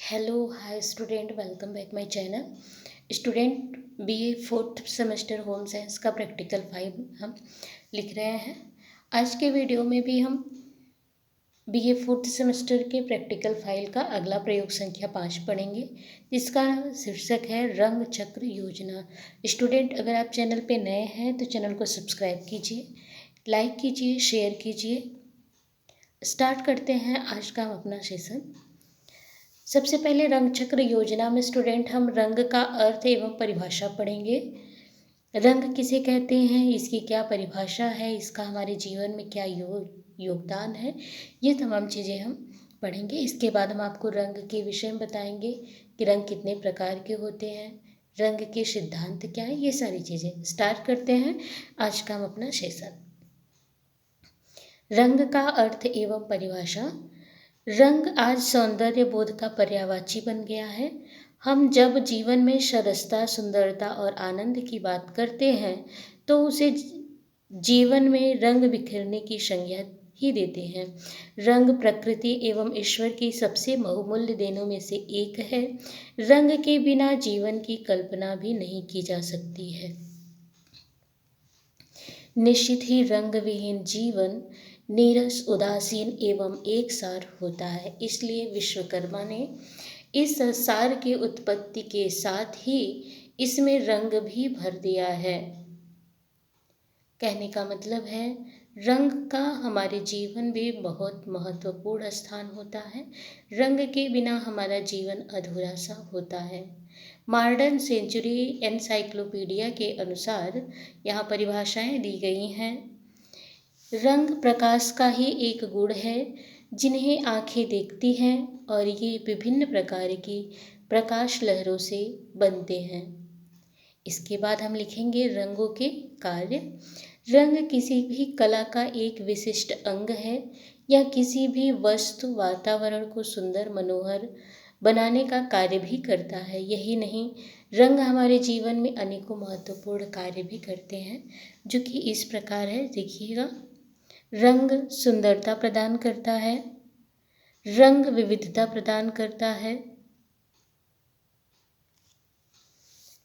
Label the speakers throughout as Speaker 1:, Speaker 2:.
Speaker 1: Hello hi student, welcome back my channel. Student, BA fourth semester home science का practical 5 हम लिख रहे हैं। आज के वीडियो में भी हम बीए फोर्थ सेमेस्टर के प्रैक्टिकल फाइल का अगला प्रयोग संख्या 5 पढ़ेंगे, जिसका शीर्षक है रंग चक्र योजना। स्टूडेंट, अगर आप चैनल पे नए हैं तो चैनल को सब्सक्राइब कीजिए, लाइक कीजिए, शेयर कीजिए। स्टार्ट करते हैं आज का हम अपना सेशन। सबसे पहले रंग चक्र योजना में स्टूडेंट हम रंग का अर्थ एवं परिभाषा पढ़ेंगे। रंग किसे कहते हैं, इसकी क्या परिभाषा है, इसका हमारे जीवन में क्या योगदान है, ये तमाम चीज़ें हम पढ़ेंगे। इसके बाद हम आपको रंग के विषय में बताएंगे कि रंग कितने प्रकार के होते हैं, रंग के सिद्धांत क्या है, ये सारी चीज़ें। स्टार्ट करते हैं आज का हम अपना सेशन। रंग का अर्थ एवं परिभाषा। रंग आज सौंदर्य बोध का पर्यायवाची बन गया है। हम जब जीवन में सरसता, सुंदरता और आनंद की बात करते हैं तो उसे जीवन में रंग बिखेरने की संज्ञा ही देते हैं। रंग प्रकृति एवं ईश्वर की सबसे बहुमूल्य देनों में से एक है। रंग के बिना जीवन की कल्पना भी नहीं की जा सकती है। निश्चित ही रंग विहीन जीवन नीरस, उदासीन एवं एकसार होता है। इसलिए विश्वकर्मा ने इस संसार की उत्पत्ति के साथ ही इसमें रंग भी भर दिया है। कहने का मतलब है रंग का हमारे जीवन में बहुत महत्वपूर्ण स्थान होता है। रंग के बिना हमारा जीवन अधूरा सा होता है। मॉडर्न सेंचुरी एनसाइक्लोपीडिया के अनुसार यहाँ परिभाषाएं दी गई हैं। रंग प्रकाश का ही एक गुण है जिन्हें आंखें देखती हैं और ये विभिन्न प्रकार की प्रकाश लहरों से बनते हैं। इसके बाद हम लिखेंगे रंगों के कार्य। रंग किसी भी कला का एक विशिष्ट अंग है। यह किसी भी वस्तु, वातावरण को सुंदर, मनोहर बनाने का कार्य भी करता है। यही नहीं, रंग हमारे जीवन में अनेकों महत्वपूर्ण कार्य भी करते हैं, जो कि इस प्रकार है, देखिएगा। रंग सुंदरता प्रदान करता है, रंग विविधता प्रदान करता है,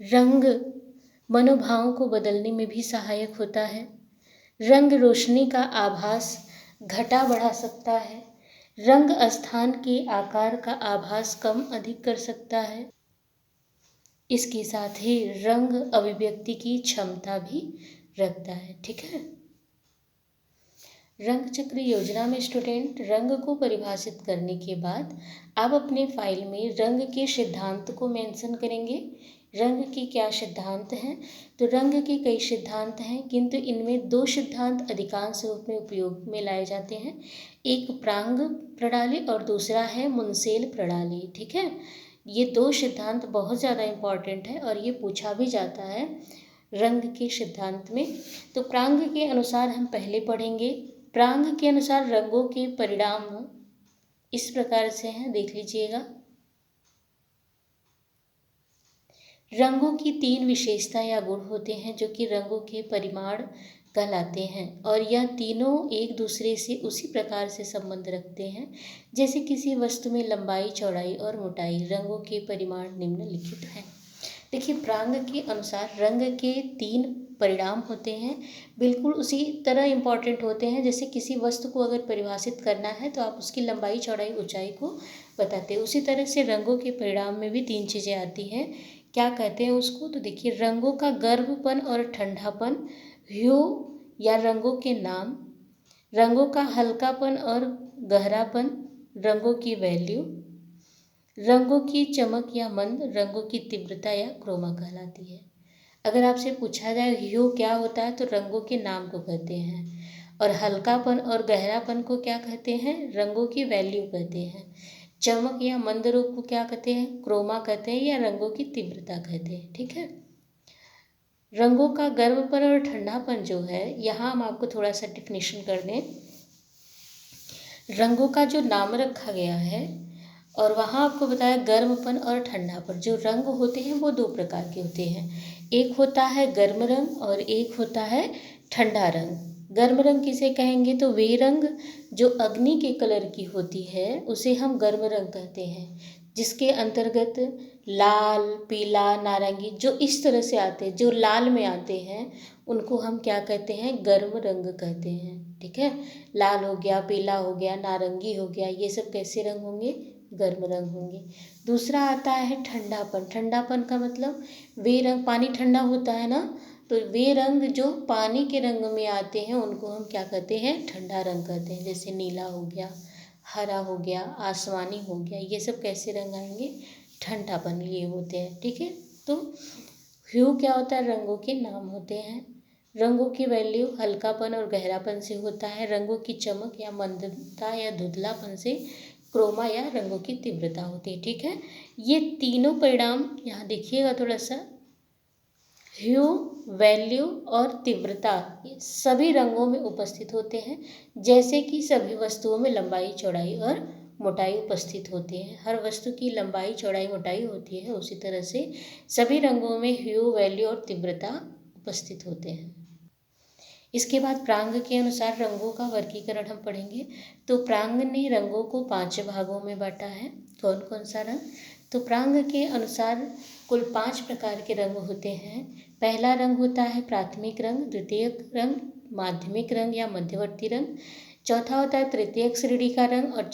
Speaker 1: रंग मनोभावों को बदलने में भी सहायक होता है, रंग रोशनी का आभास घटा बढ़ा सकता है, रंग स्थान के आकार का आभास कम अधिक कर सकता है। इसके साथ ही रंग अभिव्यक्ति की क्षमता भी रखता है। ठीक है। रंग चक्र योजना में स्टूडेंट रंग को परिभाषित करने के बाद आप अपने फाइल में रंग के सिद्धांत को मेंशन करेंगे। रंग के क्या सिद्धांत हैं, तो रंग के कई सिद्धांत हैं, किंतु इनमें 2 सिद्धांत अधिकांश रूप में उपयोग में लाए जाते हैं। एक प्रांग प्रणाली और दूसरा है मुंसेल प्रणाली। ठीक है। ये 2 सिद्धांत बहुत ज़्यादा इम्पॉर्टेंट है और ये पूछा भी जाता है रंग के सिद्धांत में। तो प्रांग के अनुसार हम पहले पढ़ेंगे। प्रांग के अनुसार रंगों के परिणाम इस प्रकार से हैं, देख लीजिएगा। रंगों की 3 विशेषता या गुण होते हैं जो कि रंगों के परिमाण कहलाते हैं, और यह तीनों एक दूसरे से उसी प्रकार से संबंध रखते हैं जैसे किसी वस्तु में लंबाई, चौड़ाई और मोटाई। रंगों के परिमाण निम्नलिखित हैं। देखिए, प्रांग के अनुसार रंग के 3 परिणाम होते हैं, बिल्कुल उसी तरह इम्पॉर्टेंट होते हैं जैसे किसी वस्तु को अगर परिभाषित करना है तो आप उसकी लंबाई, चौड़ाई, ऊंचाई को बताते हैं। उसी तरह से रंगों के परिणाम में भी 3 चीज़ें आती हैं। क्या कहते हैं उसको, तो देखिए, रंगों का गर्वपन और ठंडापन, ह्यू या रंगों के नाम, रंगों का हल्कापन और गहरापन, रंगों की वैल्यू, रंगों की चमक या मंद, रंगों की तीव्रता या क्रोमा कहलाती है। अगर आपसे पूछा जाए ह्यू क्या होता है, तो रंगों के नाम को कहते हैं, और हल्कापन और गहरापन को क्या कहते हैं, रंगों की वैल्यू कहते हैं। चमक या मंद रूप को क्या कहते हैं, क्रोमा कहते हैं, या रंगों की तीव्रता कहते हैं। ठीक है। रंगों का गर्वपन और ठंडापन जो है, यहाँ हम आपको थोड़ा सा डिफिनेशन कर दें। रंगों का जो नाम रखा गया है और वहाँ आपको बताया गर्मपन और ठंडापन। जो रंग होते हैं वो 2 प्रकार के होते हैं, एक होता है गर्म रंग और एक होता है ठंडा रंग। गर्म रंग किसे कहेंगे, तो वे रंग जो अग्नि के कलर की होती है उसे हम गर्म रंग कहते हैं। जिसके अंतर्गत लाल, पीला, नारंगी जो इस तरह से आते हैं, जो लाल में आते हैं उनको हम क्या कहते हैं, गर्म रंग कहते हैं। ठीक है, लाल हो गया, पीला हो गया, नारंगी हो गया, ये सब कैसे रंग होंगे, गर्म रंग होंगे। दूसरा आता है ठंडापन। ठंडापन का मतलब वे रंग, पानी ठंडा होता है ना, तो वे रंग जो पानी के रंग में आते हैं उनको हम क्या कहते हैं, ठंडा रंग कहते हैं। जैसे नीला हो गया, हरा हो गया, आसमानी हो गया, ये सब कैसे रंग आएंगे, ठंडापन लिए होते हैं। ठीक है, तो ह्यू क्या होता है, रंगों के नाम होते हैं। रंगों की वैल्यू हल्कापन और गहरापन से होता है। रंगों की चमक या मंदता या धुंधलापन से क्रोमा या रंगों की तीव्रता होती है। ठीक है, ये तीनों परिणाम यहाँ देखिएगा थोड़ा सा, ह्यू, वैल्यू और तीव्रता, ये सभी रंगों में उपस्थित होते हैं। जैसे कि सभी वस्तुओं में लंबाई, चौड़ाई और मोटाई उपस्थित होती है। हर वस्तु की लंबाई, चौड़ाई, मोटाई होती है, उसी तरह से सभी रंगों में ह्यू, वैल्यू और तीव्रता उपस्थित होते हैं। इसके बाद प्रांग के अनुसार रंगों का वर्गीकरण हम पढ़ेंगे। तो प्रांग ने रंगों को 5 भागों में बांटा है। कौन कौन सा रंग, तो प्रांग के अनुसार कुल 5 प्रकार के रंग होते हैं। पहला रंग होता है प्राथमिक रंग, द्वितीयक रंग, माध्यमिक रंग या मध्यवर्ती रंग, चौथा होता है तृतीयक श्रेणी का रंग और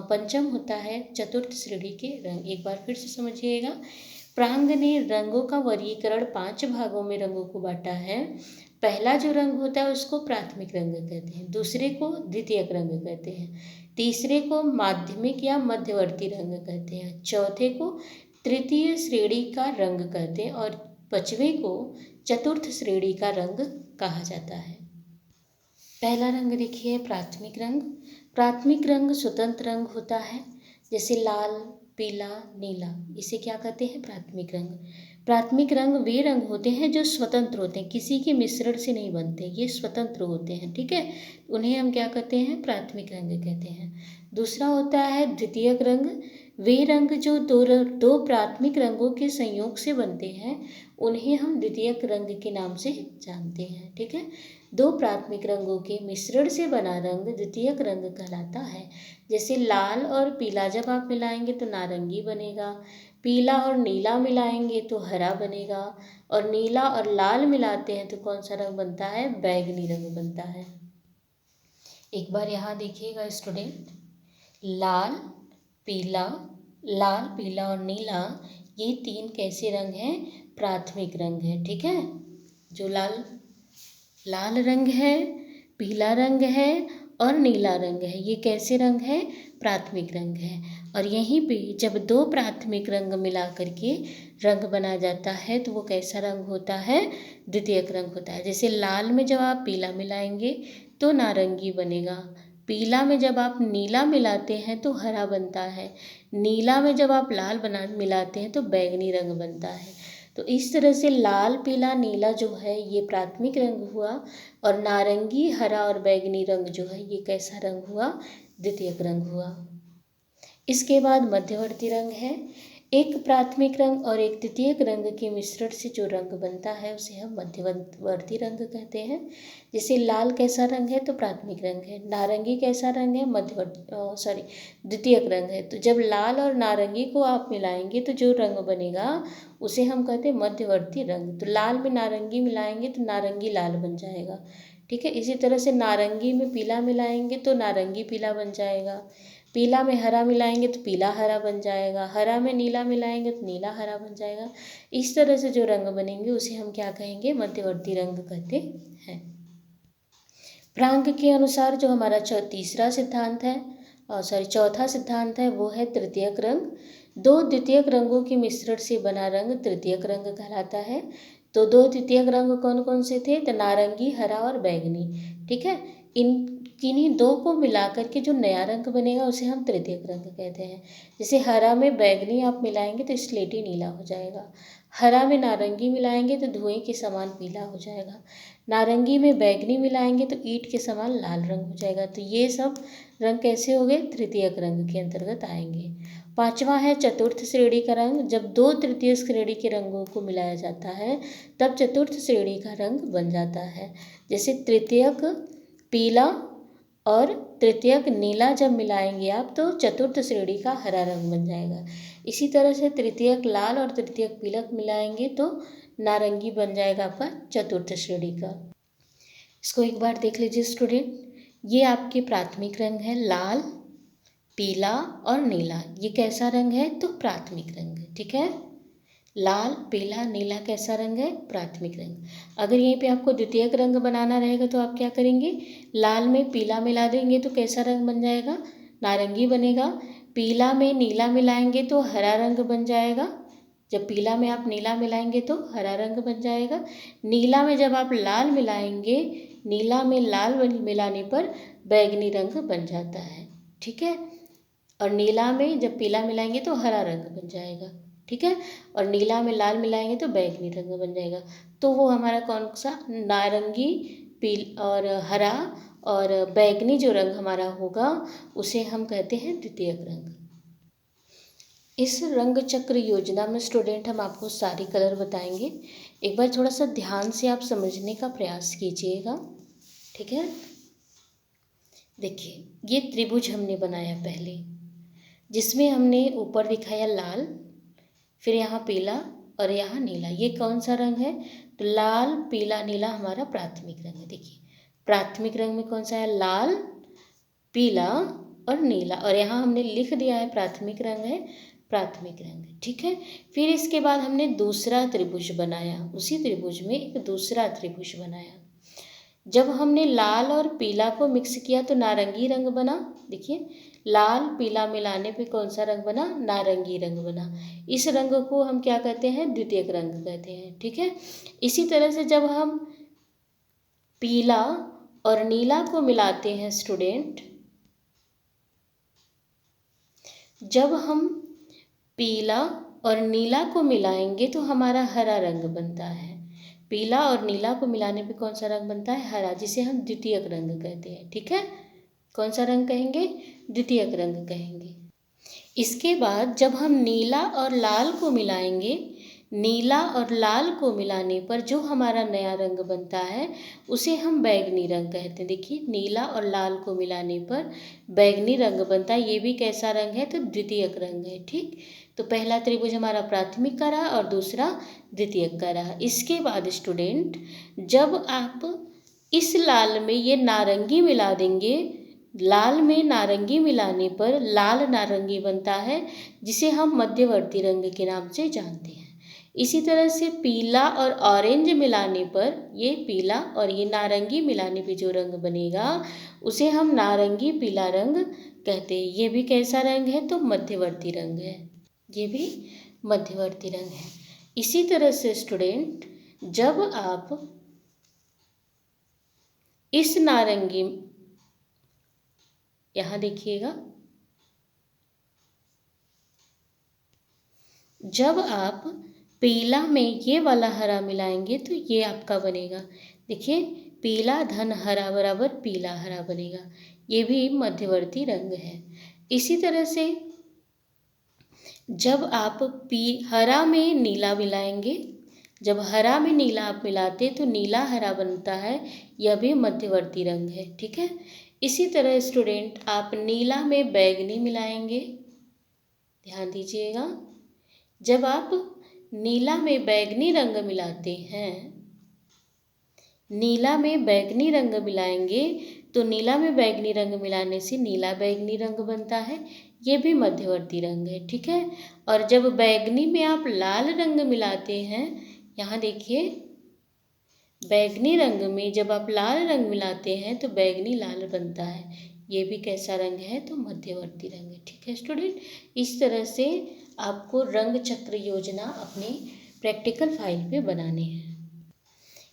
Speaker 1: पंचम होता है चतुर्थ श्रेणी के रंग। एक बार फिर से समझिएगा, प्रांग ने रंगों का वर्गीकरण 5 भागों में रंगों को बांटा है। पहला जो रंग होता है उसको प्राथमिक रंग कहते हैं, दूसरे को द्वितीयक रंग कहते हैं, तीसरे को माध्यमिक या मध्यवर्ती रंग कहते हैं, चौथे को तृतीय श्रेणी का रंग कहते हैं और पांचवें को चतुर्थ श्रेणी का रंग कहा जाता है। पहला रंग देखिए प्राथमिक रंग। प्राथमिक रंग स्वतंत्र रंग होता है, जैसे लाल, पीला, नीला, इसे क्या कहते हैं, प्राथमिक रंग। प्राथमिक रंग वे रंग होते हैं जो स्वतंत्र होते हैं, किसी के मिश्रण से नहीं बनते, ये स्वतंत्र होते हैं। ठीक है, उन्हें हम क्या कहते हैं, प्राथमिक रंग कहते हैं। दूसरा होता है द्वितीयक रंग। वे रंग जो दो प्राथमिक रंगों के संयोग से बनते हैं उन्हें हम द्वितीयक रंग के नाम से जानते हैं। ठीक है, दो प्राथमिक रंगों के मिश्रण से बना रंग द्वितीयक रंग कहलाता है। जैसे लाल और पीला जब आप मिलाएंगे तो नारंगी बनेगा, पीला और नीला मिलाएंगे तो हरा बनेगा, और नीला और लाल मिलाते हैं तो कौन सा रंग बनता है, बैगनी रंग बनता है। एक बार यहाँ देखिएगा स्टूडेंट, लाल, पीला, लाल, पीला और नीला, ये 3 कैसे रंग हैं, प्राथमिक रंग हैं। ठीक है, जो लाल रंग है, पीला रंग है और नीला रंग है, ये कैसे रंग है, प्राथमिक रंग है। और यहीं पे जब 2 प्राथमिक रंग मिला करके रंग बना जाता है तो वो कैसा रंग होता है, द्वितीयक रंग होता है। जैसे लाल में जब आप पीला मिलाएंगे तो नारंगी बनेगा, पीला में जब आप नीला मिलाते हैं तो हरा बनता है, नीला में जब आप लाल मिलाते हैं तो बैंगनी रंग बनता है। तो इस तरह से लाल, पीला, नीला जो है ये प्राथमिक रंग हुआ, और नारंगी, हरा और बैंगनी रंग जो है ये कैसा रंग हुआ, द्वितीयक रंग हुआ। इसके बाद मध्यवर्ती रंग है। एक प्राथमिक रंग और एक द्वितीयक रंग के मिश्रण से जो रंग बनता है उसे हम मध्यवर्ती रंग कहते हैं। जैसे लाल कैसा रंग है तो प्राथमिक रंग है, नारंगी कैसा रंग है, द्वितीयक रंग है। तो जब लाल और नारंगी को आप मिलाएंगे तो जो रंग बनेगा उसे हम कहते हैं मध्यवर्ती रंग। तो लाल में नारंगी मिलाएंगे तो नारंगी लाल बन जाएगा। ठीक है, इसी तरह से नारंगी में पीला मिलाएंगे तो नारंगी पीला बन जाएगा, पीला में हरा मिलाएंगे तो पीला हरा बन जाएगा, हरा में नीला मिलाएंगे तो नीला हरा बन जाएगा। इस तरह से जो रंग बनेंगे उसे हम क्या कहेंगे, मध्यवर्ती रंग कहते हैं। प्रांग के अनुसार जो हमारा तीसरा सिद्धांत है, चौथा सिद्धांत है, वो है तृतीयक रंग। 2 द्वितीयक रंगों के मिश्रण से बना रंग तृतीयक रंग कहलाता है। तो 2 द्वितीयक रंग कौन कौन से थे, तो नारंगी, हरा और बैंगनी। ठीक है, किन्हीं 2 को मिलाकर के जो नया रंग बनेगा उसे हम तृतीयक रंग कहते हैं। जैसे हरा में बैंगनी आप मिलाएंगे तो स्लेटी नीला हो जाएगा, हरा में नारंगी मिलाएंगे तो धुएं के समान पीला हो जाएगा, नारंगी में बैंगनी मिलाएंगे तो ईंट के समान लाल रंग हो जाएगा। तो ये सब रंग कैसे हो गए, तृतीयक रंग के अंतर्गत आएंगे। पांचवा है चतुर्थ श्रेणी का रंग। जब 2 तृतीय श्रेणी के रंगों को मिलाया जाता है तब चतुर्थ श्रेणी का रंग बन जाता है। जैसे तृतीयक पीला और तृतीयक नीला जब मिलाएंगे आप तो चतुर्थ श्रेणी का हरा रंग बन जाएगा। इसी तरह से तृतीयक लाल और तृतीयक पीलक मिलाएंगे तो नारंगी बन जाएगा आपका चतुर्थ श्रेणी का। इसको एक बार देख लीजिए स्टूडेंट, ये आपके प्राथमिक रंग है लाल, पीला और नीला। ये कैसा रंग है? तो प्राथमिक रंग है, ठीक है। लाल, पीला, नीला कैसा रंग है? प्राथमिक रंग। अगर यहीं पे आपको द्वितीयक रंग बनाना रहेगा तो आप क्या करेंगे? लाल में पीला मिला देंगे तो कैसा रंग बन जाएगा? नारंगी बनेगा। पीला में नीला मिलाएंगे तो हरा रंग बन जाएगा। जब पीला में आप नीला मिलाएंगे तो हरा रंग बन जाएगा। नीला में जब आप लाल मिलाएंगे, नीला में लाल मिलाने पर बैगनी रंग बन जाता है, ठीक है। और नीला में जब पीला मिलाएंगे तो हरा रंग बन जाएगा, ठीक है। और नीला में लाल मिलाएंगे तो बैगनी रंग बन जाएगा। तो वो हमारा कौन सा? नारंगी, पील और हरा और बैगनी जो रंग हमारा होगा उसे हम कहते हैं द्वितीयक रंग। इस रंग चक्र योजना में स्टूडेंट हम आपको सारी कलर बताएंगे। एक बार थोड़ा सा ध्यान से आप समझने का प्रयास कीजिएगा, ठीक है। देखिए, ये त्रिभुज हमने बनाया पहले, जिसमें हमने ऊपर दिखाया लाल, फिर यहाँ पीला और यहाँ नीला। ये कौन सा रंग है? तो लाल, पीला, नीला हमारा प्राथमिक रंग है। देखिए, प्राथमिक रंग में कौन सा है? लाल, पीला और नीला। और यहाँ हमने लिख दिया है प्राथमिक रंग है, प्राथमिक रंग, ठीक है। फिर इसके बाद हमने दूसरा त्रिभुज बनाया, उसी त्रिभुज में एक दूसरा त्रिभुज बनाया। जब हमने लाल और पीला को मिक्स किया तो नारंगी रंग बना। देखिए, लाल पीला मिलाने पे कौन सा रंग बना? नारंगी रंग बना। इस रंग को हम क्या कहते हैं? द्वितीयक रंग कहते हैं, ठीक है। इसी तरह से जब हम पीला और नीला को मिलाते हैं स्टूडेंट, जब हम पीला और नीला को मिलाएंगे तो हमारा हरा रंग बनता है। पीला और नीला को मिलाने पे कौन सा रंग बनता है? हरा, जिसे हम द्वितीयक रंग कहते हैं, ठीक है। कौन सा रंग कहेंगे? द्वितीयक रंग कहेंगे। इसके बाद जब हम नीला और लाल को मिलाएंगे, नीला और लाल को मिलाने पर जो हमारा नया रंग बनता है उसे हम बैगनी रंग कहते हैं। देखिए, नीला और लाल को मिलाने पर बैगनी रंग बनता है। ये भी कैसा रंग है? तो द्वितीयक रंग है, ठीक। तो पहला त्रिभुज हमारा प्राथमिक का रहा और दूसरा द्वितीयक का रहा। इसके बाद स्टूडेंट, जब आप इस लाल में ये नारंगी मिला देंगे, लाल में नारंगी मिलाने पर लाल नारंगी बनता है, जिसे हम मध्यवर्ती रंग के नाम से जानते हैं। इसी तरह से पीला और ऑरेंज मिलाने पर, ये पीला और ये नारंगी मिलाने पे जो रंग बनेगा उसे हम नारंगी पीला रंग कहते हैं। ये भी कैसा रंग है? तो मध्यवर्ती रंग है, ये भी मध्यवर्ती रंग है। इसी तरह से स्टूडेंट, जब आप इस नारंगी, यहाँ देखिएगा, जब आप पीला में ये वाला हरा मिलाएंगे तो ये आपका बनेगा। देखिए, पीला धन हरा बराबर पीला हरा बनेगा। ये भी मध्यवर्ती रंग है। इसी तरह से जब आप हरा में नीला मिलाएंगे, जब हरा में नीला आप मिलाते तो नीला हरा बनता है, यह भी मध्यवर्ती रंग है, ठीक है। इसी तरह स्टूडेंट, आप नीला में बैगनी मिलाएंगे, ध्यान दीजिएगा। जब आप नीला में बैगनी रंग मिलाते हैं, नीला में बैगनी रंग मिलाएंगे तो नीला में बैगनी रंग मिलाने से नीला बैगनी रंग बनता है, ये भी मध्यवर्ती रंग है, ठीक है। और जब बैगनी में आप लाल रंग मिलाते हैं, यहाँ देखिए, बैगनी रंग में जब आप लाल रंग मिलाते हैं तो बैगनी लाल बनता है। ये भी कैसा रंग है? तो मध्यवर्ती रंग है, ठीक है स्टूडेंट। इस तरह से आपको रंग चक्र योजना अपनी प्रैक्टिकल फाइल पे बनानी है।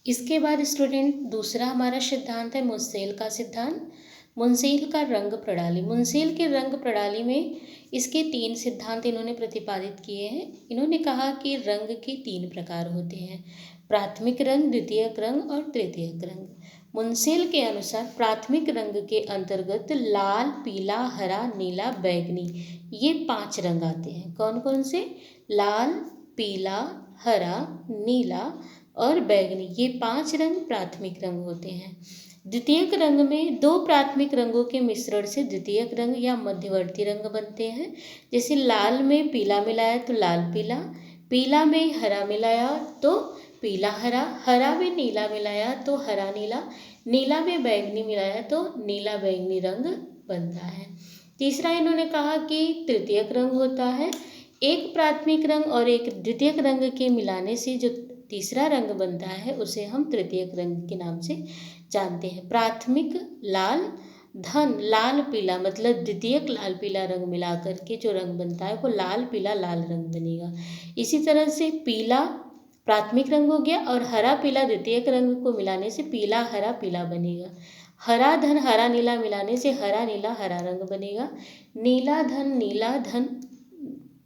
Speaker 1: इसके बाद स्टूडेंट, दूसरा हमारा सिद्धांत है मुंसेल का सिद्धांत। मुंसेल का रंग प्रणाली। मुंसेल के रंग प्रणाली में इसके 3 सिद्धांत इन्होंने प्रतिपादित किए हैं। इन्होंने कहा कि रंग के 3 प्रकार होते हैं, प्राथमिक रंग, द्वितीयक रंग और तृतीयक रंग। मुंसेल के अनुसार प्राथमिक रंग के अंतर्गत लाल, पीला, हरा, नीला, बैगनी, ये 5 रंग आते हैं। कौन कौन से? लाल, पीला, हरा, नीला और बैगनी, ये 5 रंग प्राथमिक रंग होते हैं। द्वितीयक रंग में दो प्राथमिक रंगों के मिश्रण से द्वितीयक रंग या मध्यवर्ती रंग बनते हैं। जैसे लाल में पीला मिलाया तो लाल पीला, पीला में हरा मिलाया तो पीला हरा, हरा में नीला मिलाया तो हरा नीला, नीला में बैंगनी मिलाया तो नीला बैंगनी रंग बनता है। तीसरा इन्होंने कहा कि तृतीयक रंग होता है, एक प्राथमिक रंग और एक द्वितीयक रंग के मिलाने से जो तीसरा रंग बनता है उसे हम तृतीयक रंग के नाम से जानते हैं। प्राथमिक लाल धन लाल पीला, मतलब द्वितीयक लाल पीला रंग मिला करके जो रंग बनता है वो लाल पीला लाल रंग बनेगा। इसी तरह से पीला प्राथमिक रंग हो गया और हरा पीला द्वितीयक रंग को मिलाने से पीला हरा पीला बनेगा। हरा धन हरा नीला मिलाने से हरा नीला हरा रंग बनेगा। नीला धन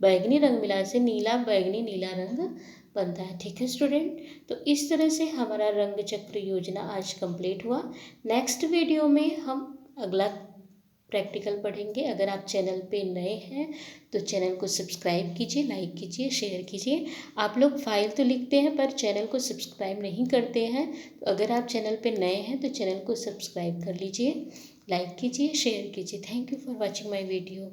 Speaker 1: बैगनी रंग मिलाने से नीला बैगनी नीला रंग बनता है। ठीक है स्टूडेंट, तो इस तरह से हमारा रंग चक्र योजना आज कंप्लीट हुआ। नेक्स्ट वीडियो में हम अगला प्रैक्टिकल पढ़ेंगे। अगर आप चैनल पे नए हैं तो चैनल को सब्सक्राइब कीजिए, लाइक कीजिए, शेयर कीजिए। आप लोग फाइल तो लिखते हैं पर चैनल को सब्सक्राइब नहीं करते हैं, तो अगर आप चैनल पे नए हैं तो चैनल को सब्सक्राइब कर लीजिए, लाइक कीजिए, शेयर कीजिए। Thank you for watching my video.